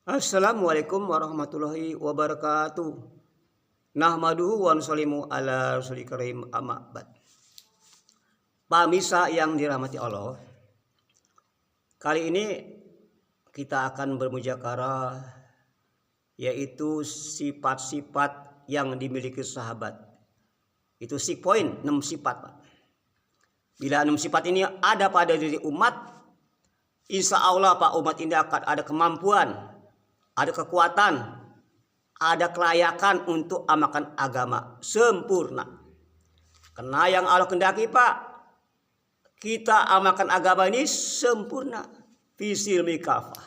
Assalamualaikum warahmatullahi wabarakatuh. Nahmaduhu wa nusallimu ala rasulil karim amma ba'd. Pemirsa yang dirahmati Allah, kali ini kita akan bermujakarah yaitu sifat-sifat yang dimiliki sahabat. Itu 6 poin, 6 sifat, Pak. Bila 6 sifat ini ada pada diri umat, insya Allah Pak, umat ini akan ada kemampuan, ada kekuatan, ada kelayakan untuk amalkan agama sempurna. Karena yang Allah kendaki Pak, kita amalkan agama ini sempurna. Fisil mikafah.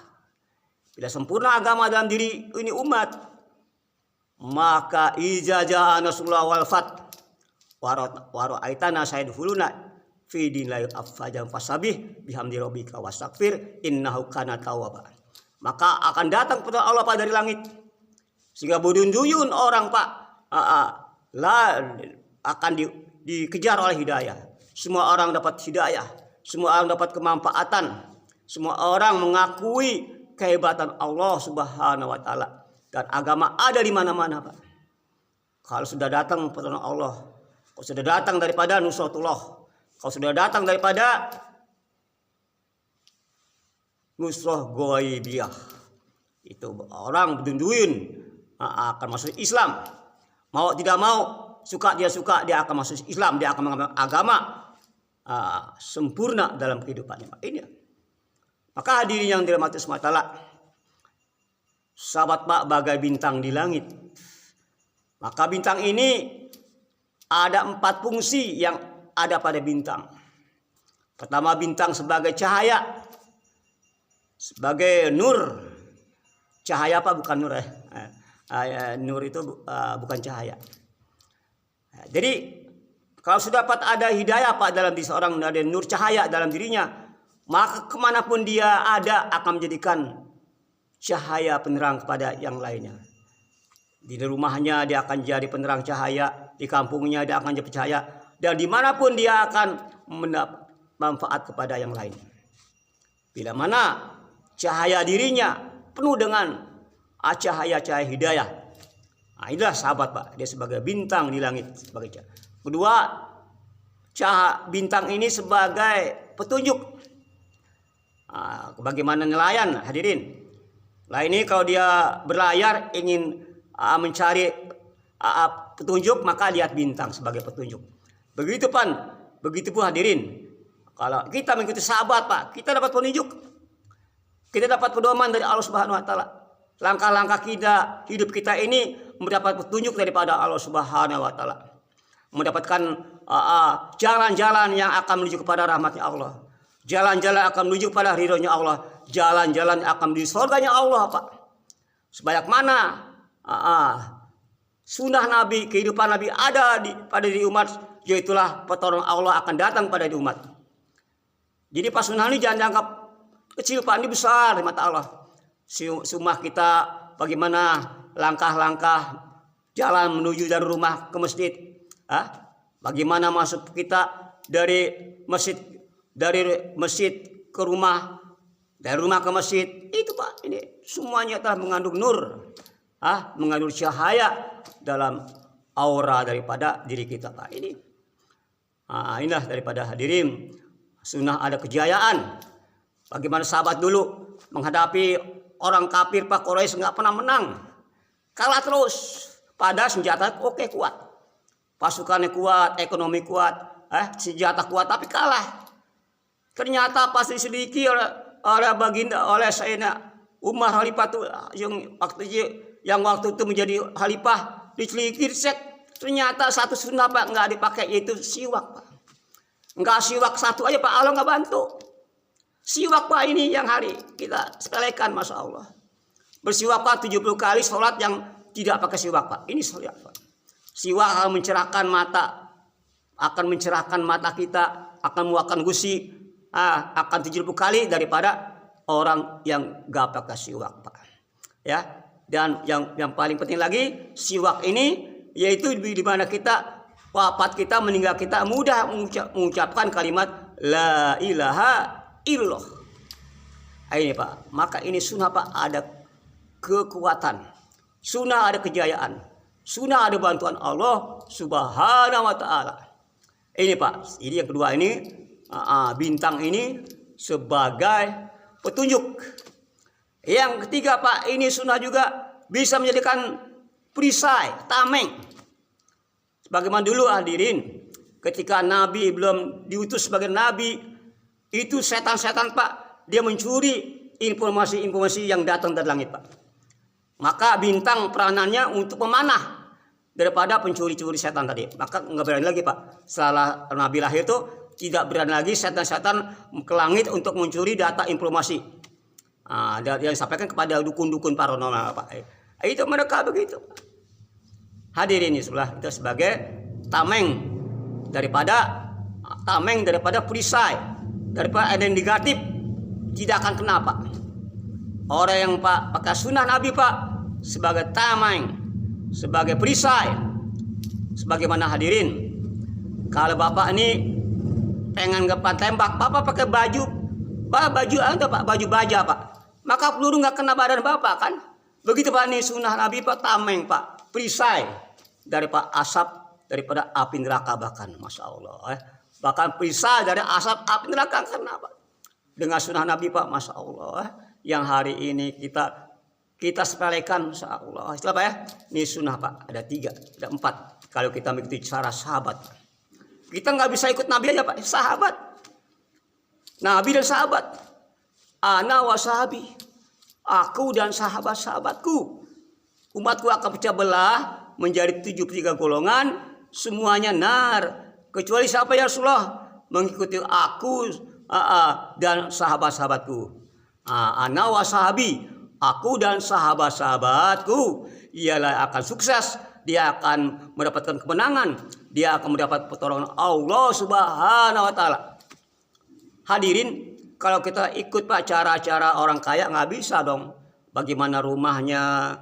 Bila sempurna agama dalam diri ini umat, maka ijazah Rasulullah wal fat waro aitana sayadkhuluna fi dinil afajam fasabih bihamdi rabbika wastaghfir innahu kana tawwaba. Maka akan datang kepada Allah Pak dari langit, sehingga berduyun orang Pak akan dikejar oleh hidayah. Semua orang dapat hidayah, semua orang dapat kemanfaatan, semua orang mengakui kehebatan Allah Subhanahu wa taala, dan agama ada di mana-mana Pak. Kalau sudah datang pertolongan Allah, kalau sudah datang daripada nusratullah, kalau sudah datang daripada nusrah ghaibiyah, itu orang berduyun akan masuk Islam. Mau tidak mau, suka dia akan masuk Islam, dia akan mengambil agama sempurna dalam kehidupannya. Ini. Maka hadirin yang dirahmati SWT, sahabat Pak bagai bintang di langit. Maka bintang ini ada 4 fungsi yang ada pada bintang. Pertama, bintang sebagai cahaya, sebagai nur. Cahaya apa? Bukan nur ya. Nur itu bukan cahaya. Jadi kalau sudah dapat ada hidayah Pak dalam diri seorang, ada nur cahaya dalam dirinya, maka kemanapun dia ada akan menjadikan cahaya penerang kepada yang lainnya. Di rumahnya dia akan jadi penerang cahaya, di kampungnya dia akan jadi cahaya, dan dimanapun dia akan mendapat manfaat kepada yang lain. Bila mana cahaya dirinya penuh dengan cahaya-cahaya hidayah. Nah, inilah sahabat Pak, dia sebagai bintang di langit. Sebagai cahaya. Kedua, bintang ini sebagai petunjuk. Bagaimana nelayan, hadirin. Lah ini kalau dia berlayar ingin mencari petunjuk, maka lihat bintang sebagai petunjuk. Begitu pun hadirin. Kalau kita mengikuti sahabat Pak, kita dapat petunjuk. Kita dapat pedoman dari Allah Subhanahu wa taala. Langkah-langkah kita, hidup kita ini mendapat petunjuk daripada Allah Subhanahu wa taala. Mendapatkan jalan-jalan yang akan menuju kepada rahmatnya Allah. Jalan-jalan akan menuju pada ridhonya Allah. Jalan-jalan akan menuju surganya Allah Pak. Sebanyak mana sunnah Nabi, kehidupan Nabi ada pada diri umat, yaitulah pertolongan Allah akan datang pada diri umat. Jadi pas sunnah ini jangan dianggap kecil Pak, ini besar di mata Allah. Sunnah kita bagaimana langkah-langkah jalan menuju dari rumah ke masjid. Bagaimana masuk kita dari masjid ke rumah, dari rumah ke masjid. Itu Pak, ini semuanya telah mengandung nur, mengandung cahaya dalam aura daripada diri kita Pak. Inilah daripada hadirin, sunnah ada kejayaan. Bagaimana sahabat dulu menghadapi orang kafir Pak, Quraisy nggak pernah menang, kalah terus. Pada senjata kuat, pasukannya kuat, ekonomi kuat, senjata kuat, tapi kalah. Ternyata pas diselidiki oleh baginda, oleh Sayyidina Umar Khalifah itu yang waktu itu menjadi khalifah, diselidiki ternyata satu sunnah Pak nggak dipakai, yaitu siwak Pak. Nggak siwak satu aja Pak, Allah nggak bantu. Siwak Pak ini yang hari kita sepelekan, Masya Allah. Bersiwak Pak 70 kali, sholat yang tidak pakai siwak Pak. Ini sholat Pak. Siwak akan mencerahkan mata kita, akan mengeluarkan gusi, akan 70 kali daripada orang yang gak pakai siwak Pak. Ya. Dan yang paling penting lagi, siwak ini yaitu di mana kita wafat kita, meninggal kita mudah mengucapkan kalimat la ilaha illallah. Ini Pak, maka ini sunnah Pak, ada kekuatan. Sunnah ada kejayaan. Sunnah ada bantuan Allah Subhanahu wa taala. Ini Pak, ini yang kedua ini bintang ini sebagai petunjuk. Yang ketiga Pak, ini sunnah juga bisa menjadikan perisai, tameng. Sebagaimana dulu hadirin, ketika Nabi belum diutus sebagai Nabi, itu setan-setan Pak, dia mencuri informasi-informasi yang datang dari langit Pak. Maka bintang peranannya untuk memanah daripada pencuri-curi setan tadi. Maka nggak berani lagi Pak. Setelah Nabi lahir itu tidak berani lagi setan-setan ke langit untuk mencuri data informasi. Yang disampaikan kepada dukun-dukun paranormal Pak. Itu mereka begitu. Hadirin ini sebelah itu sebagai tameng daripada perisai, daripada ada yang negatif tidak akan kena Pak. Orang yang Pak pakai sunnah Nabi Pak sebagai tameng, sebagai perisai. Sebagaimana hadirin, kalau Bapak ini pengen tembak, Bapak pakai baju ada Pak, baju baja Pak, maka peluru nggak kena badan Bapak kan? Begitu Pak, ini sunnah Nabi Pak, tameng Pak, perisai daripada asap, daripada api neraka bahkan, masya Allah. Bahkan perisai dari asap api neraka karena apa? Dengan sunnah Nabi Pak, masya Allah. Yang hari ini kita sepelekan, masya Allah. Istilah Pak ya, ini sunnah Pak, ada 3, ada 4. Kalau kita mengikuti cara sahabat, kita nggak bisa ikut Nabi aja Pak, sahabat. Nabi dan sahabat. Ana wa sahabi. Aku dan sahabat-sahabatku. Umatku akan pecah belah menjadi 73 golongan. Semuanya nar. Kecuali siapa ya Rasulullah? Mengikuti aku dan sahabat-sahabatku. Ana wa sahabi. Aku dan sahabat-sahabatku. Ialah akan sukses. Dia akan mendapatkan kemenangan. Dia akan mendapat pertolongan Allah Subhanahu wa taala. Hadirin, kalau kita ikut Pak cara-cara orang kaya nggak bisa dong. Bagaimana rumahnya,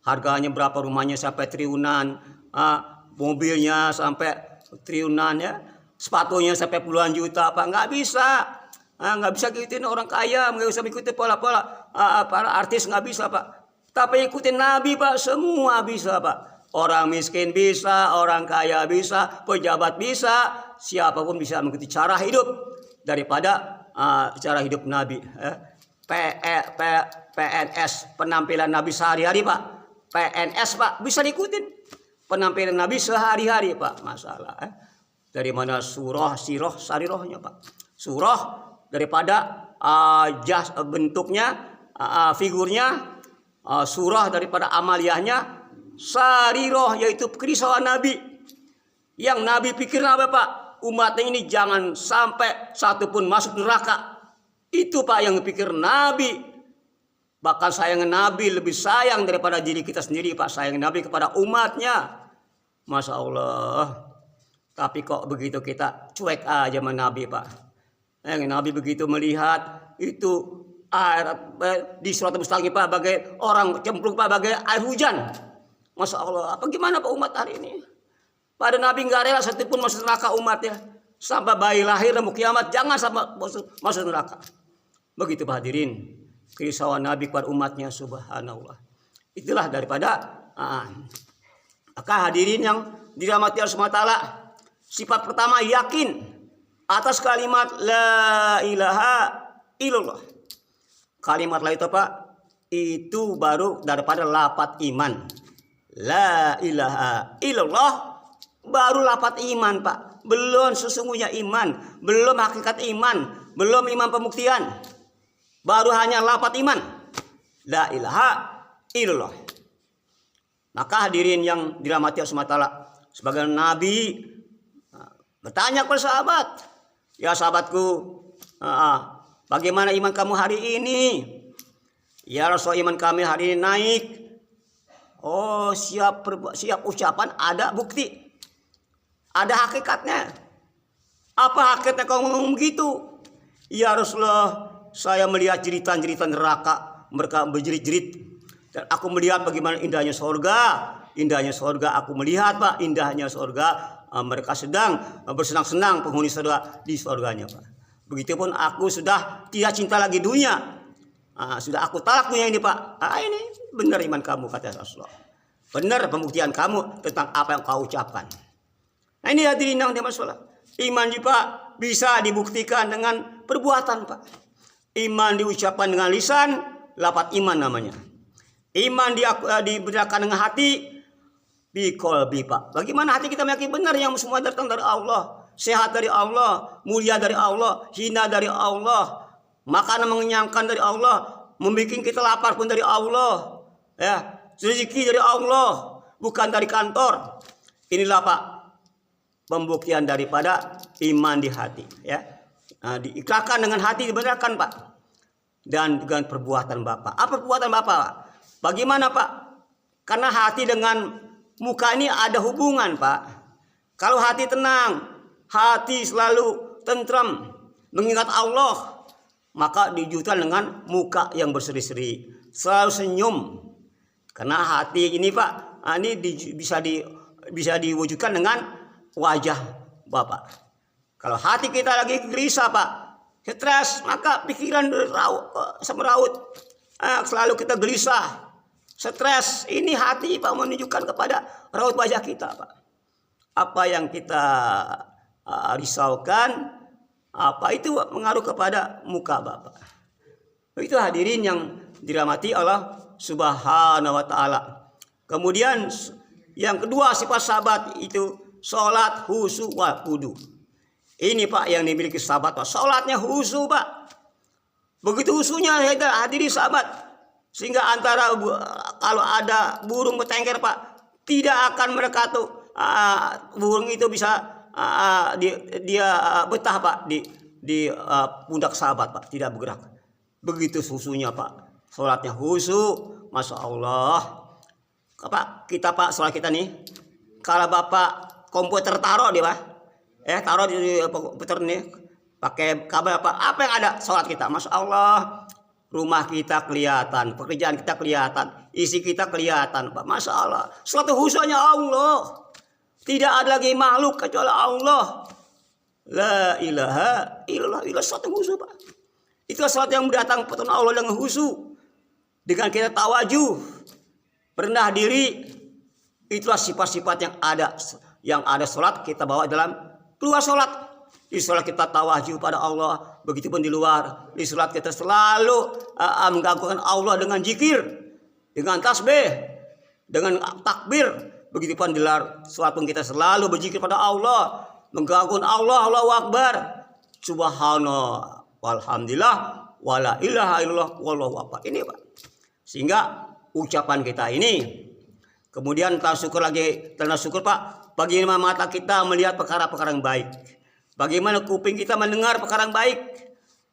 harganya berapa rumahnya sampai triliunan, mobilnya sampai triliunan ya, sepatunya sampai puluhan juta Pak, nggak bisa. Nggak bisa ikutin orang kaya, nggak bisa ikutin pola-pola para artis, nggak bisa Pak. Tapi ikutin Nabi Pak, semua bisa Pak. Orang miskin bisa, orang kaya bisa, pejabat bisa, siapapun bisa mengikuti cara hidup daripada cara hidup Nabi. PNS, penampilan Nabi sehari-hari Pak. PNS Pak, bisa diikutin penampilan Nabi sehari-hari Pak. Masalah dari mana surah, sirah, sarirohnya Pak. Surah daripada bentuknya, figurnya, surah daripada amaliyahnya, sariroh yaitu kerisauan Nabi. Yang Nabi pikir apa Pak? Umatnya ini jangan sampai satu pun masuk neraka. Itu Pak yang pikir Nabi. Bahkan sayang Nabi lebih sayang daripada diri kita sendiri Pak. Sayang Nabi kepada umatnya. Masya Allah. Tapi kok begitu kita cuek aja sama Nabi Pak. Nabi begitu melihat itu air di surat mustaqim Pak, bagai orang cemplung Pak, bagai air hujan. Masya Allah. Apa gimana Pak umat hari ini? Pada Nabi nggak rela satu pun masuk neraka umatnya. Sampai bayi lahir dan mau kiamat jangan sampai masuk neraka. Begitu Pak hadirin. Kerisauan Nabi kepada umatnya, subhanallah. Itulah daripada maka hadirin yang dirahmati Allah SWT. Sifat pertama yakin atas kalimat la ilaha illallah. Kalimat la itu Pak, itu baru daripada lafaz iman. La ilaha illallah baru lafaz iman Pak. Belum sesungguhnya iman, belum hakikat iman, belum iman pembuktian. Baru hanya lafaz iman. La ilaha illallah. Maka hadirin yang dirahmati Allah SWT, sebagai Nabi bertanya kepada sahabat, ya sahabatku, bagaimana iman kamu hari ini? Ya Rasul, iman kami hari ini naik. Oh, siap ucapan, ada bukti. Ada hakikatnya. Apa hakikatnya kau ngomong begitu? Ya Rasulullah, saya melihat jeritan-jeritan neraka, mereka berjerit-jerit. Dan aku melihat bagaimana indahnya surga. Indahnya surga aku melihat Pak, indahnya surga. Mereka sedang bersenang-senang penghuni surga di surganya Pak. Begitupun aku sudah tidak cinta lagi dunia. sudah aku talak dunia ini Pak. Ini benar iman kamu, kata Rasulullah. Benar pembuktian kamu tentang apa yang kau ucapkan. Nah ini hadirin yang dimaksud. Iman juga bisa dibuktikan dengan perbuatan Pak. Iman diucapkan dengan lisan, lafaz iman namanya. Iman dibenarkan dengan hati, biqalbi Pak. Bagaimana hati kita meyakini benar yang semua datang dari Allah, sehat dari Allah, mulia dari Allah, hina dari Allah, makanan mengenyangkan dari Allah, membuat kita lapar pun dari Allah, ya, rezeki dari Allah, bukan dari kantor. Inilah Pak pembuktian daripada iman di hati, ya. Diikrarkan dengan hati, dibenarkan Pak, dan dengan perbuatan Bapak. Apa perbuatan Bapak Pak? Bagaimana Pak? Karena hati dengan muka ini ada hubungan Pak. Kalau hati tenang, hati selalu tentram, mengingat Allah, maka diwujudkan dengan muka yang berseri-seri, selalu senyum. Karena hati ini Pak, ini bisa diwujudkan dengan wajah Bapak. Kalau hati kita lagi gelisah Pak, stres, maka pikiran semeraut, selalu kita gelisah, stres. Ini hati Pak menunjukkan kepada raut wajah kita Pak. Apa yang kita risaukan, apa itu mengaruh kepada muka Bapak. Itu hadirin yang dirahmati Allah Subhanahu wa taala. Kemudian yang kedua sifat sahabat itu salat khusyuk wa kudu. Ini Pak yang dimiliki sahabat Pak. Salatnya khusyuk Pak. Begitu khusyuknya hadiri sahabat, sehingga antara kalau ada burung bertengger Pak, tidak akan mereka tuh burung itu bisa dia betah Pak di pundak sahabat Pak, tidak bergerak. Begitu khusyuknya Pak. Salatnya khusyuk, masya Allah. Pak, kita Pak salat kita nih, kalau Bapak komputer taruh dia Pak, taruh di komputer nih, pakai kabel apa yang ada salat kita, masya Allah. Rumah kita kelihatan, pekerjaan kita kelihatan, isi kita kelihatan Pak, masya Allah. Salat khusyuknya Allah, tidak ada lagi makhluk kecuali Allah. La ilaha illallah, salat khusyuk Pak. Itulah salat yang mendatang pertolongan Allah dengan khusyuk. Dengan kita tawajuh, rendah diri, itulah sifat-sifat yang ada salat kita bawa dalam keluar salat. Di salat kita tawajuh pada Allah, begitupun di luar. Di salat kita selalu menggagungkan Allah dengan zikir, dengan tasbih, dengan takbir. Begitupun di luar salat pun kita selalu berzikir pada Allah, menggagungkan Allah, Allahu Akbar, subhanallah, walhamdulillah, wala ilaha illallah, wallahu akbar. Ini Pak. Sehingga ucapan kita ini, kemudian tanda syukur Pak, bagaimana mata kita melihat perkara-perkara yang baik, bagaimana kuping kita mendengar perkara yang baik,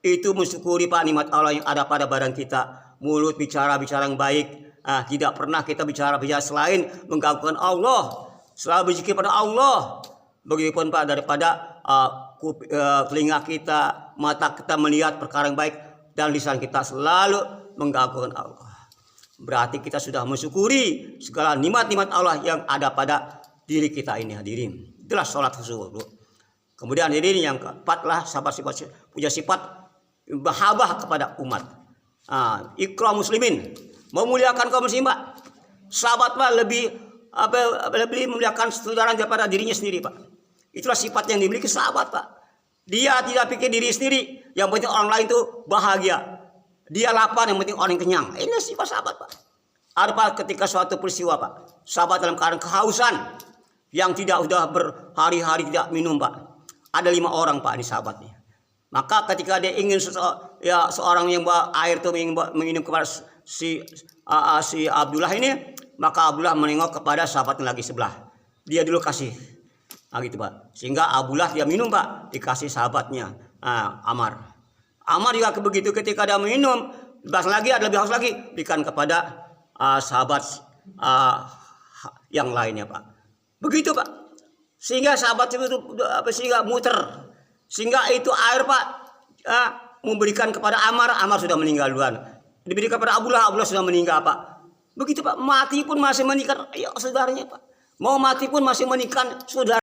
itu mensyukuri Pak nikmat Allah yang ada pada badan kita. Mulut bicara yang baik, tidak pernah kita bicara selain menggagungkan Allah, selalu berzikir pada Allah. Begitupun Pak daripada telinga kita, mata kita melihat perkara yang baik, dan lisan kita selalu menggagungkan Allah. Berarti kita sudah mensyukuri segala nikmat-nikmat Allah yang ada pada diri kita ini hadirin. Itulah sholat khusyuk. Kemudian hadirin yang keempat lah, sahabat punya sifat mahabbah kepada umat. Ikram muslimin, memuliakan kaum muslimin Pak. Sahabat Pak lebih memuliakan saudara daripada dirinya sendiri Pak. Itulah sifat yang dimiliki sahabat Pak. Dia tidak pikir diri sendiri, yang penting orang lain itu bahagia. Dia lapar, yang penting orang kenyang. Ini sifat sahabat Pak. Ada Pak ketika suatu peristiwa Pak, sahabat dalam keadaan kehausan, yang sudah berhari-hari tidak minum Pak. Ada 5 orang Pak, ini sahabatnya. Maka ketika dia ingin seorang yang bawa air itu minum kepada si Abdullah ini, maka Abdullah menengok kepada sahabat yang lagi sebelah. Dia dulu kasih. Gitu Pak. Sehingga Abdullah dia minum Pak, dikasih sahabatnya Amar. Amar juga begitu, ketika dia minum, ada lebih haus lagi, berikan kepada sahabat yang lainnya Pak. Begitu Pak. Sehingga sahabat itu sehingga muter. Sehingga itu air Pak memberikan kepada Amar sudah meninggal duluan. Diberikan kepada Abdullah sudah meninggal Pak. Begitu Pak, mati pun masih menikah saudaranya Pak. Mau mati pun masih menikah saudara.